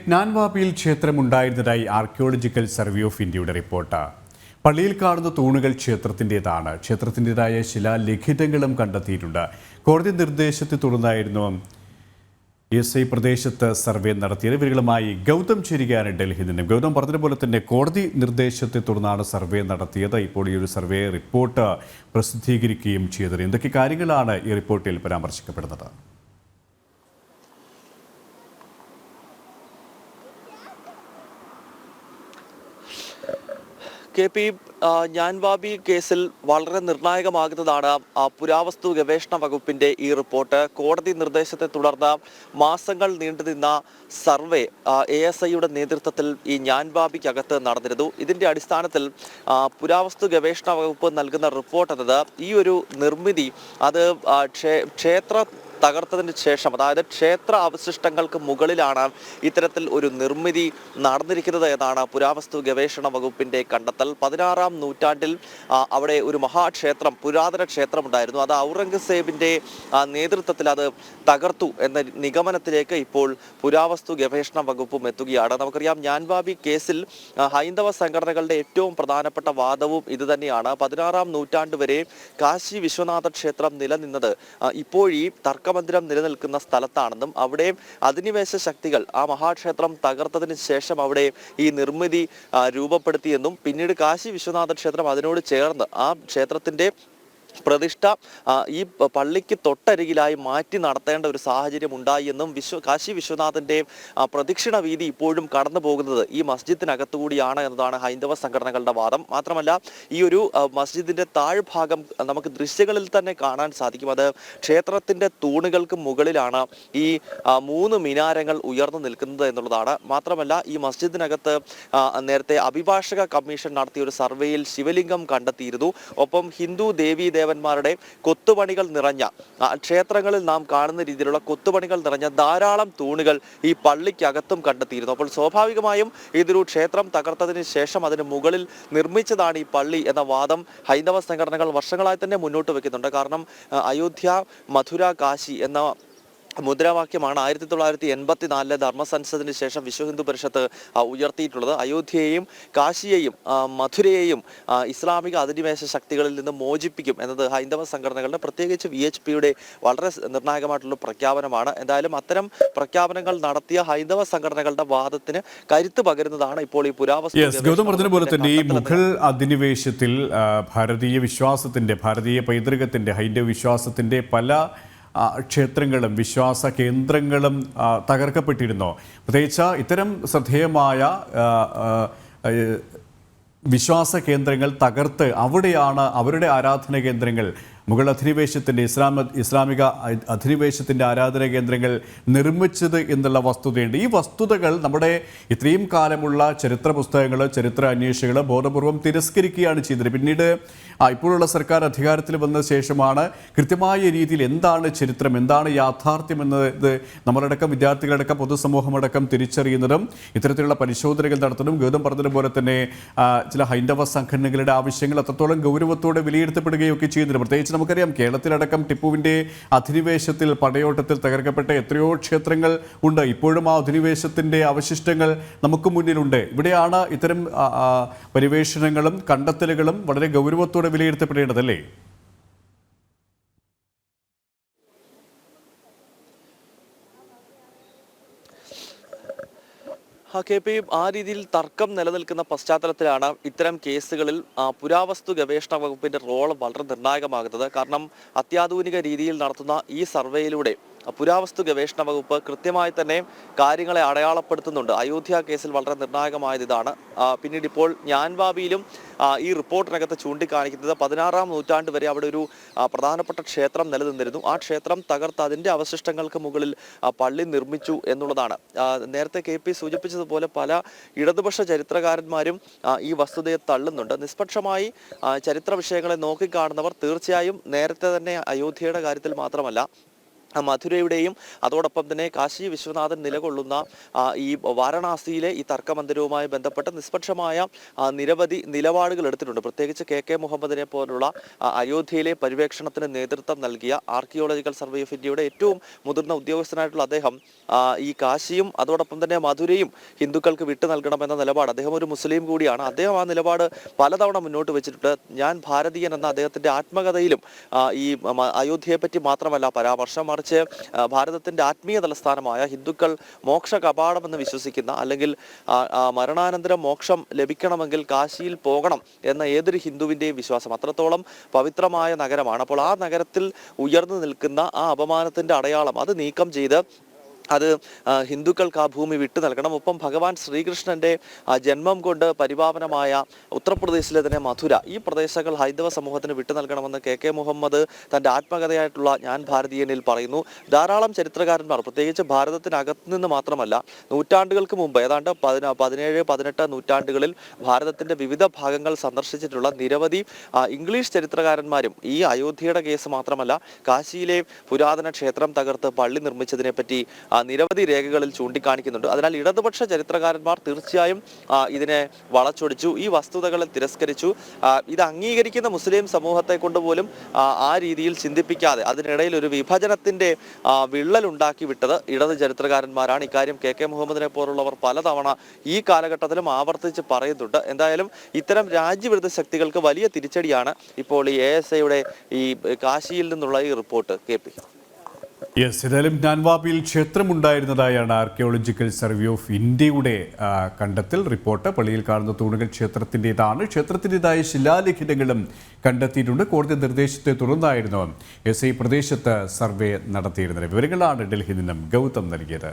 ജ്ഞാൻവാപിയിൽ ക്ഷേത്രമുണ്ടായിരുന്നതായി archaeological survey of ഇന്ത്യയുടെ report. പള്ളിയിൽ കാണുന്ന തൂണുകൾ ക്ഷേത്രത്തിൻ്റെതാണ്. ക്ഷേത്രത്തിൻ്റെതായ ശിലാലിഖിതങ്ങളും കണ്ടെത്തിയിട്ടുണ്ട്. കോടതി നിർദ്ദേശത്തെ തുടർന്നായിരുന്നു SI പ്രദേശത്ത് സർവേ നടത്തിയത്. ഇവരുമായി ഗൗതം ചേരുകയാണ് ഡൽഹിയിൽ നിന്നും. ഗൗതം പറഞ്ഞതുപോലെ തന്നെ കോടതി നിർദ്ദേശത്തെ തുടർന്നാണ് സർവേ നടത്തിയത്. ഇപ്പോൾ ഈ ഒരു സർവേ റിപ്പോർട്ട് പ്രസിദ്ധീകരിക്കുകയും ചെയ്തത്. എന്തൊക്കെ കാര്യങ്ങളാണ് ഈ റിപ്പോർട്ടിൽ പരാമർശിക്കപ്പെടുന്നത്? KP ജ്ഞാൻവാപി കേസിൽ വളരെ നിർണായകമാകുന്നതാണ് പുരാവസ്തു ഗവേഷണ വകുപ്പിന്റെ ഈ റിപ്പോർട്ട്. കോടതി നിർദ്ദേശത്തെ തുടർന്ന് മാസങ്ങൾ നീണ്ടുനിന്ന സർവേ ASIയുടെ നേതൃത്വത്തിൽ ഈ ജ്ഞാൻവാപിക്കകത്ത് നടന്നിരുന്നു. ഇതിന്റെ അടിസ്ഥാനത്തിൽ പുരാവസ്തു ഗവേഷണ വകുപ്പ് നൽകുന്ന റിപ്പോർട്ട് എന്നത് ഈ ഒരു നിർമ്മിതി അത് ക്ഷേത്ര തകർത്തതിന് ശേഷം, അതായത് ക്ഷേത്ര അവശിഷ്ടങ്ങൾക്ക് മുകളിലാണ് ഇത്തരത്തിൽ ഒരു നിർമ്മിതി നടന്നിരിക്കുന്നത് എന്നാണ് പുരാവസ്തു ഗവേഷണ വകുപ്പിന്റെ കണ്ടെത്തൽ. 16-ാം നൂറ്റാണ്ടിൽ അവിടെ ഒരു മഹാക്ഷേത്രം, പുരാതന ക്ഷേത്രമുണ്ടായിരുന്നു. അത് ഔറംഗസേബിന്റെ നേതൃത്വത്തിൽ അത് തകർത്തു എന്ന നിഗമനത്തിലേക്ക് ഇപ്പോൾ പുരാവസ്തു ഗവേഷണ വകുപ്പും എത്തുകയാണ്. നമുക്കറിയാം, ജ്ഞാൻവാപി കേസിൽ ഹൈന്ദവ സംഘടനകളുടെ ഏറ്റവും പ്രധാനപ്പെട്ട വാദവും ഇത് തന്നെയാണ്. 16-ാം നൂറ്റാണ്ട് വരെ കാശി വിശ്വനാഥ ക്ഷേത്രം നിലനിന്നത് ഇപ്പോഴീ തർക്കമന്ദിരം നിലനിൽക്കുന്ന സ്ഥലത്താണെന്നും അവിടെ അധിനിവേശ ശക്തികൾ ആ മഹാക്ഷേത്രം തകർത്തതിന് ശേഷം അവിടെ ഈ നിർമ്മിതി രൂപപ്പെടുത്തിയെന്നും പിന്നീട് കാശി വിശ്വനാഥ ക്ഷേത്രം അതിനോട് ചേർന്ന് ആ ക്ഷേത്രത്തിന്റെ പ്രതിഷ്ഠ ഈ പള്ളിക്ക് തൊട്ടരികിലായി മാറ്റി നടത്തേണ്ട ഒരു സാഹചര്യം ഉണ്ടായി എന്നും കാശി വിശ്വനാഥന്റെ പ്രദക്ഷിണ വീതി ഇപ്പോഴും കടന്നു പോകുന്നത് ഈ മസ്ജിദിനകത്തുകൂടിയാണ് എന്നതാണ് ഹൈന്ദവ സംഘടനകളുടെ വാദം. മാത്രമല്ല, ഈ ഒരു മസ്ജിദിന്റെ താഴ്ഭാഗം നമുക്ക് ദൃശ്യങ്ങളിൽ തന്നെ കാണാൻ സാധിക്കും. അത് ക്ഷേത്രത്തിന്റെ തൂണുകൾക്ക് മുകളിലാണ് ഈ 3 മിനാരങ്ങൾ ഉയർന്നു നിൽക്കുന്നത് എന്നുള്ളതാണ്. മാത്രമല്ല, ഈ മസ്ജിദിനകത്ത് നേരത്തെ അഭിഭാഷക കമ്മീഷൻ നടത്തിയ ഒരു സർവേയിൽ ശിവലിംഗം കണ്ടെത്തിയിരുന്നു. ഒപ്പം ഹിന്ദു ദേവന്മാരുടെ കൊത്തുപണികൾ നിറഞ്ഞ, ക്ഷേത്രങ്ങളിൽ നാം കാണുന്ന രീതിയിലുള്ള കൊത്തുപണികൾ നിറഞ്ഞ ധാരാളം തൂണുകൾ ഈ പള്ളിക്കകത്തും കണ്ടെത്തിയിരുന്നു. അപ്പോൾ സ്വാഭാവികമായും ഇതൊരു ക്ഷേത്രം തകർത്തതിന് ശേഷം അതിന് മുകളിൽ നിർമ്മിച്ചതാണ് ഈ പള്ളി എന്ന വാദം ഹൈന്ദവ സംഘടനകൾ വർഷങ്ങളായി തന്നെ മുന്നോട്ട് വെക്കുന്നുണ്ട്. കാരണം അയോധ്യ, മഥുര, കാശി എന്ന മുദ്രാവാക്യമാണ് 1984 ധർമ്മസംസദിന് ശേഷം വിശ്വ ഹിന്ദു പരിഷത്ത് ഉയർത്തിയിട്ടുള്ളത്. അയോധ്യയെയും കാശിയെയും മഥുരയെയും ഇസ്ലാമിക അധിനിവേശ ശക്തികളിൽ നിന്ന് മോചിപ്പിക്കും എന്നത് ഹൈന്ദവ സംഘടനകളുടെ, പ്രത്യേകിച്ച് VHPയുടെ വളരെ നിർണായകമായിട്ടുള്ള പ്രഖ്യാപനമാണ്. എന്തായാലും അത്തരം പ്രഖ്യാപനങ്ങൾ നടത്തിയ ഹൈന്ദവ സംഘടനകളുടെ വാദത്തിന് കരുത്ത് പകരുന്നതാണ് ഇപ്പോൾ ഈ പുരാവസ്തു പോലെ തന്നെ ഈ മുഗൾ അധിനിവേശത്തിൽ ഭാരതീയ വിശ്വാസത്തിന്റെ, ഭാരതീയ പൈതൃകത്തിന്റെ, ഹൈന്ദവ വിശ്വാസത്തിന്റെ പല ക്ഷേത്രങ്ങളും വിശ്വാസ കേന്ദ്രങ്ങളും തകർക്കപ്പെട്ടിരുന്നു. പ്രത്യേകിച്ച് ഇത്തരം ശ്രദ്ധേയമായ വിശ്വാസ കേന്ദ്രങ്ങൾ തകർത്ത് അവിടെയാണ് അവരുടെ ആരാധന കേന്ദ്രങ്ങൾ, മുഗൾ അധിനിവേശത്തിൻ്റെ ഇസ്ലാമിക അധിനിവേശത്തിൻ്റെ ആരാധന കേന്ദ്രങ്ങൾ നിർമ്മിച്ചത് എന്നുള്ള വസ്തുതയുണ്ട്. ഈ വസ്തുതകൾ നമ്മുടെ ഇത്രയും കാലമുള്ള ചരിത്ര പുസ്തകങ്ങൾ, ചരിത്ര അന്വേഷകർ ബോധപൂർവം തിരസ്കരിക്കുകയാണ് ചെയ്തത്. പിന്നീട് ഇപ്പോഴുള്ള സർക്കാർ അധികാരത്തിൽ വന്ന ശേഷമാണ് കൃത്യമായ രീതിയിൽ എന്താണ് ചരിത്രം, എന്താണ് യാഥാർത്ഥ്യം എന്നത് നമ്മളടക്കം, വിദ്യാർത്ഥികളടക്കം, പൊതുസമൂഹമടക്കം തിരിച്ചറിയുന്നതും ഇത്തരത്തിലുള്ള പരിശോധനകൾ നടത്തുന്നതും. ഗൗതം പറഞ്ഞതുപോലെ തന്നെ ചില ഹൈന്ദവ സംഘടനകളുടെ ആവശ്യങ്ങൾ അത്രത്തോളം ഗൗരവത്തോടെ വിലയിരുത്തപ്പെടുകയൊക്കെ ചെയ്യുന്നുണ്ട്. പ്രത്യേകിച്ച് നമുക്കറിയാം, കേരളത്തിലടക്കം ടിപ്പുവിൻ്റെ അധിനിവേശത്തിൽ, പടയോട്ടത്തിൽ തകർക്കപ്പെട്ട എത്രയോ ക്ഷേത്രങ്ങൾ ഉണ്ട്. ഇപ്പോഴും ആ അധിനിവേശത്തിൻ്റെ അവശിഷ്ടങ്ങൾ നമുക്ക് മുന്നിലുണ്ട്. ഇവിടെയാണ് ഇത്തരം പരിവേഷണങ്ങളും കണ്ടെത്തലുകളും വളരെ ഗൗരവത്തോടെ വിലയിരുത്തപ്പെടേണ്ടതല്ലേ? KP ആ രീതിയിൽ തർക്കം നിലനിൽക്കുന്ന പശ്ചാത്തലത്തിലാണ് ഇത്തരം കേസുകളിൽ പുരാവസ്തു ഗവേഷണ വകുപ്പിന്റെ റോൾ വളരെ നിർണായകമാകുന്നത്. കാരണം അത്യാധുനിക രീതിയിൽ നടത്തുന്ന ഈ സർവേയിലൂടെ പുരാവസ്തു ഗവേഷണ വകുപ്പ് കൃത്യമായി തന്നെ കാര്യങ്ങളെ അടയാളപ്പെടുത്തുന്നുണ്ട്. അയോധ്യ കേസിൽ വളരെ നിർണായകമായത് ഇതാണ്. പിന്നീട് ഇപ്പോൾ ജ്ഞാൻവാപിയിലും ഈ റിപ്പോർട്ടിനകത്ത് ചൂണ്ടിക്കാണിക്കുന്നത് 16-ാം നൂറ്റാണ്ട് വരെ അവിടെ ഒരു പ്രധാനപ്പെട്ട ക്ഷേത്രം നിലനിന്നിരുന്നു. ആ ക്ഷേത്രം തകർത്ത് അതിൻ്റെ അവശിഷ്ടങ്ങൾക്ക് മുകളിൽ പള്ളി നിർമ്മിച്ചു എന്നുള്ളതാണ്. നേരത്തെ KP സൂചിപ്പിച്ചതുപോലെ പല ഇടതുപക്ഷ ചരിത്രകാരന്മാരും ഈ വസ്തുതയെ തള്ളുന്നുണ്ട്. നിഷ്പക്ഷമായി ചരിത്ര വിഷയങ്ങളെ നോക്കിക്കാണുന്നവർ തീർച്ചയായും നേരത്തെ തന്നെ അയോധ്യയുടെ കാര്യത്തിൽ മാത്രമല്ല മധുരയുടെയും അതോടൊപ്പം തന്നെ കാശി വിശ്വനാഥൻ നിലകൊള്ളുന്ന ഈ വാരണാസിയിലെ ഈ തർക്കമന്ദിരവുമായി ബന്ധപ്പെട്ട് നിഷ്പക്ഷമായ നിരവധി നിലപാടുകൾ എടുത്തിട്ടുണ്ട്. പ്രത്യേകിച്ച് കെ മുഹമ്മദിനെ പോലുള്ള അയോധ്യയിലെ പര്യവേക്ഷണത്തിന് നേതൃത്വം നൽകിയ ആർക്കിയോളജിക്കൽ സർവേ ഓഫ് ഇന്ത്യയുടെ ഏറ്റവും മുതിർന്ന ഉദ്യോഗസ്ഥനായിട്ടുള്ള അദ്ദേഹം ഈ കാശിയും അതോടൊപ്പം തന്നെ മധുരയും ഹിന്ദുക്കൾക്ക് വിട്ടു നൽകണമെന്ന നിലപാട്, അദ്ദേഹം ഒരു മുസ്ലിം കൂടിയാണ്, അദ്ദേഹം ആ നിലപാട് പലതവണ മുന്നോട്ട് വെച്ചിട്ടുണ്ട്. ഞാൻ ഭാരതീയൻ എന്ന അദ്ദേഹത്തിന്റെ ആത്മകഥയിലും ഈ അയോധ്യയെ പറ്റി മാത്രമല്ല പരാമർശം, ഭാരതത്തിന്റെ ആത്മീയ തലസ്ഥാനമായ ഹിന്ദുക്കൾ മോക്ഷ കപാടമെന്ന് വിശ്വസിക്കുന്ന, അല്ലെങ്കിൽ മരണാനന്തരം മോക്ഷം ലഭിക്കണമെങ്കിൽ കാശിയിൽ പോകണം എന്ന ഏതൊരു ഹിന്ദുവിന്റെയും വിശ്വാസം. അത്രത്തോളം പവിത്രമായ നഗരമാണ്. അപ്പോൾ ആ നഗരത്തിൽ ഉയർന്നു നിൽക്കുന്ന ആ അപമാനത്തിന്റെ അടയാളം അത് നീക്കം ചെയ്ത് അത് ഹിന്ദുക്കൾക്ക് ആ ഭൂമി വിട്ടു നൽകണം. ഒപ്പം ഭഗവാൻ ശ്രീകൃഷ്ണന്റെ ജന്മം കൊണ്ട് പരിപാവനമായ ഉത്തർപ്രദേശിലെ തന്നെ മധുര, ഈ പ്രദേശങ്ങൾ ഹൈന്ദവ സമൂഹത്തിന് വിട്ടു നൽകണമെന്ന് കെ മുഹമ്മദ് തന്റെ ആത്മകഥയായിട്ടുള്ള ഞാൻ ഭാരതീയനിൽ പറയുന്നു. ധാരാളം ചരിത്രകാരന്മാർ, പ്രത്യേകിച്ച് ഭാരതത്തിനകത്ത് നിന്ന് മാത്രമല്ല, നൂറ്റാണ്ടുകൾക്ക് മുമ്പ് ഏതാണ്ട് 17-18 നൂറ്റാണ്ടുകളിൽ ഭാരതത്തിന്റെ വിവിധ ഭാഗങ്ങൾ സന്ദർശിച്ചിട്ടുള്ള നിരവധി ഇംഗ്ലീഷ് ചരിത്രകാരന്മാരും ഈ അയോധ്യയുടെ കേസ് മാത്രമല്ല, കാശിയിലെ പുരാതന ക്ഷേത്രം തകർത്ത് പള്ളി നിർമ്മിച്ചതിനെ പറ്റി നിരവധി രേഖകളിൽ ചൂണ്ടിക്കാണിക്കുന്നുണ്ട്. അതിനാൽ ഇടതുപക്ഷ ചരിത്രകാരന്മാർ തീർച്ചയായും ഇതിനെ വളച്ചൊടിച്ചു, ഈ വസ്തുതകളെ തിരസ്കരിച്ചു. ഇത് അംഗീകരിക്കുന്ന മുസ്ലിം സമൂഹത്തെ കൊണ്ട് പോലും ആ രീതിയിൽ ചിന്തിപ്പിക്കാതെ അതിനിടയിൽ ഒരു വിഭജനത്തിന്റെ വിള്ളലുണ്ടാക്കി വിട്ടത് ഇടത് ചരിത്രകാരന്മാരാണ്. ഇക്കാര്യം കെ മുഹമ്മദിനെ പോലുള്ളവർ പലതവണ ഈ കാലഘട്ടത്തിലും ആവർത്തിച്ച് പറയുന്നുണ്ട്. എന്തായാലും ഇത്തരം രാജ്യവിരുദ്ധ ശക്തികൾക്ക് വലിയ തിരിച്ചടിയാണ് ഇപ്പോൾ ഈ ASIയുടെ ഈ കാശിയിൽ നിന്നുള്ള ഈ റിപ്പോർട്ട്. KP. യെസ്, ഏതായാലും ജ്ഞാൻവാപിയിൽ ക്ഷേത്രമുണ്ടായിരുന്നതായാണ് ആർക്കിയോളജിക്കൽ സർവേ ഓഫ് ഇന്ത്യയുടെ കണ്ടെത്തൽ റിപ്പോർട്ട്. പള്ളിയിൽ കാണുന്ന തൂണുകൾ ക്ഷേത്രത്തിൻ്റെതാണ്. ക്ഷേത്രത്തിൻ്റെതായ ശിലാലിഖിതങ്ങളും കണ്ടെത്തിയിട്ടുണ്ട്. കോടതി നിർദ്ദേശത്തെ തുടർന്നായിരുന്നു SI പ്രദേശത്ത് സർവേ നടത്തിയിരുന്നത്. വിവരങ്ങളാണ് ഡൽഹിയിൽ നിന്നും ഗൗതം നൽകിയത്.